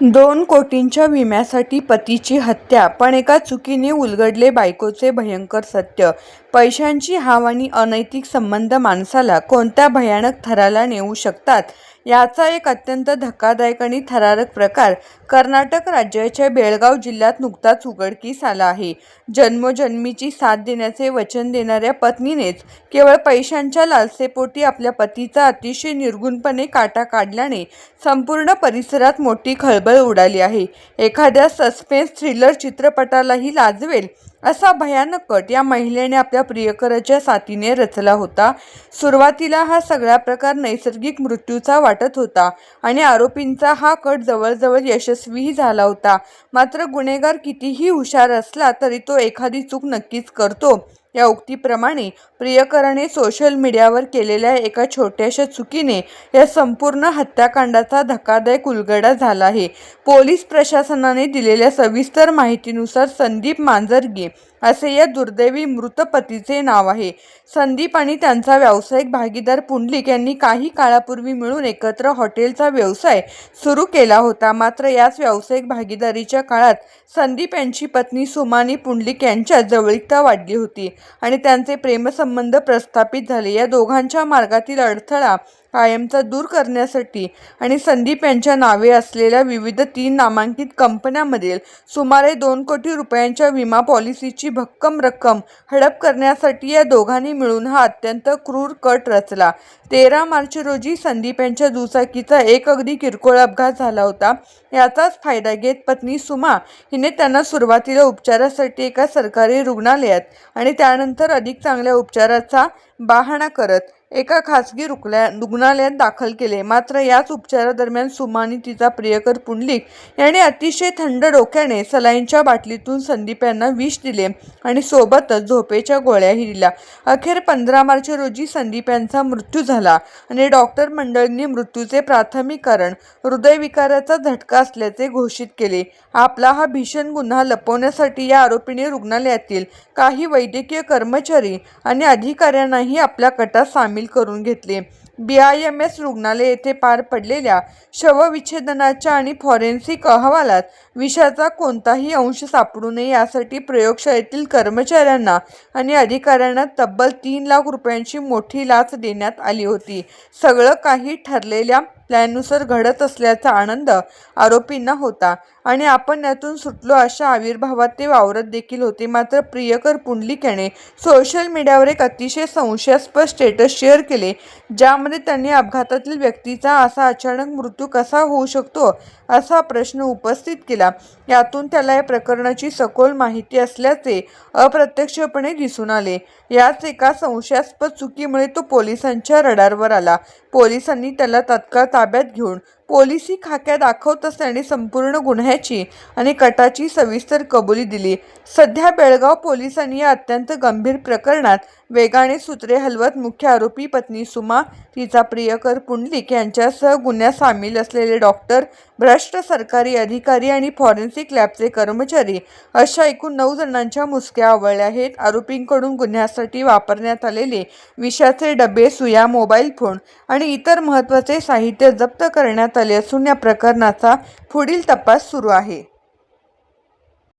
2 कोटींच्या विम्यासाठी पतीची हत्या, पण एका चुकीने उलगडले बायकोचे भयंकर सत्य. पैशांची हाव आणि अनैतिक संबंध माणसाला कोणत्या भयानक थराला नेऊ शकतात याचा एक अत्यंत धक्कादायक आणि थरारक प्रकार कर्नाटक राज्याच्या बेळगाव जिल्ह्यात नुकताच उघडकीस आला आहे. जन्मोजन्मीची साथ देण्याचे वचन देणाऱ्या पत्नीनेच केवळ पैशांच्या लालसेपोटी आपल्या पतीचा अतिशय निर्घृणपणे काटा काढल्याने संपूर्ण परिसरात मोठी खळबळ उडाली आहे. एखाद्या सस्पेन्स थ्रिलर चित्रपटालाही लाजवेल असा भयानक कट या महिलेने आपल्या प्रियकराच्या साथीने रचला होता. सुरुवातीला हा सगळा प्रकार नैसर्गिक मृत्यूचा वाटत होता आणि आरोपींचा हा कट जवळजवळ यशस्वीही झाला होता. मात्र गुन्हेगार कितीही हुशार असला तरी तो एखादी चूक नक्कीच करतो. या उक्तीप्रमाणे प्रियकराने सोशल मीडियावर केलेल्या एका छोट्याशा चुकीने या संपूर्ण हत्याकांडाचा धक्कादायक उलगडा झाला आहे. पोलीस प्रशासनाने दिलेल्या सविस्तर माहितीनुसार संदीप मांजरगे असे या दुर्दैवी मृत पतीचे नाव आहे. संदीप आणि त्यांचा व्यावसायिक भागीदार पुंडलिक यांनी काही काळापूर्वी मिळून एकत्र हॉटेलचा व्यवसाय सुरू केला होता. मात्र याच व्यावसायिक भागीदारीच्या काळात संदीप यांची पत्नी सुमा आणि पुंडलिक यांच्यात जवळीकता वाढली होती आणि त्यांचे प्रेमसंबंध प्रस्थापित झाले. या दोघांच्या मार्गातील अडथळा कायमचा दूर करण्यासाठी आणि संदीप यांच्या नावे असलेल्या विविध 3 नामांकित कंपन्यांमधील सुमारे 2 कोटी रुपयांच्या विमा पॉलिसीची भक्कम रक्कम हडप करण्यासाठी या दोघांनी मिळून हा अत्यंत क्रूर कट रचला. 13 मार्च रोजी संदीप यांच्या दुचाकीचा एक अगदी किरकोळ अपघात झाला होता. याचाच फायदा घेत पत्नी सुमा हिने त्यांना सुरुवातीला उपचारासाठी एका सरकारी रुग्णालयात आणि त्यानंतर अधिक चांगल्या उपचाराचा बहाणा करत एका खासगी रुग्णालयात दाखल केले. मात्र याच उपचारादरम्यान सुमा आणि तिचा प्रियकर पुंडलिक यांनी अतिशय थंड डोक्याने सलाईनच्या बाटलीतून संदीप यांना विष दिले आणि सोबतच झोपेच्या गोळ्याही दिल्या. अखेर 15 मार्च रोजी संदीप यांचा मृत्यू झाला आणि डॉक्टर मंडळींनी मृत्यूचे प्राथमिक कारण हृदयविकाराचा झटका असल्याचे घोषित केले. आपला हा भीषण गुन्हा लपवण्यासाठी या आरोपीने रुग्णालयातील काही वैद्यकीय कर्मचारी आणि अधिकाऱ्यांनाही आपल्या कटात सामील करून घेतले. BIMS रुग्णालय येथे पार पडलेल्या शवविच्छेदनाच्या आणि फॉरेन्सिक अहवालात विषाचा कोणताही अंश सापडू नये यासाठी प्रयोगशाळेतील कर्मचाऱ्यांना आणि अधिकाऱ्यांना तब्बल 3 लाख रुपयांची मोठी लाच देण्यात आली होती. सगळं काही ठरलेल्या प्लॅननुसार घडत असल्याचा आनंद आरोपींना होता आणि आपण यातून सुटलो अशा आविर्भावात ते वावरत देखील होते. मात्र प्रियकर पुंडलिक याने सोशल मीडियावर एक अतिशय संशयास्पद स्टेटस शेअर केले ज्यामध्ये त्यांनी अपघातातील व्यक्तीचा असा अचानक मृत्यू कसा होऊ शकतो असा प्रश्न उपस्थित केला. यातून त्याला या प्रकरणाची सखोल माहिती असल्याचे अप्रत्यक्षपणे दिसून आले. याच एका संशयास्पद चुकीमुळे तो पोलिसांच्या रडारवर आला. पोलिसांनी त्याला तात्काळ ताब्यात घेऊन पोलिसी खाक्या दाखवतच त्याने संपूर्ण गुन्ह्याची आणि कटाची सविस्तर कबुली दिली. सध्या बेळगाव पोलिसांनी या अत्यंत गंभीर प्रकरणात वेगाने सूत्रे हलवत मुख्य आरोपी पत्नी सुमा, तिचा प्रियकर पुंडलिक यांच्यासह गुन्ह्यात सामील असलेले डॉक्टर, भ्रष्ट सरकारी अधिकारी आणि फॉरेन्सिक लॅबचे कर्मचारी अशा एकूण 9 जणांच्या मुसक्या आवळल्या आहेत. आरोपींकडून गुन्ह्यासाठी वापरण्यात आलेले विषाचे डबे, सुया, मोबाईल फोन आणि इतर महत्त्वाचे साहित्य जप्त करण्यात आले असून या प्रकरणाचा पुढील तपास सुरू आहे.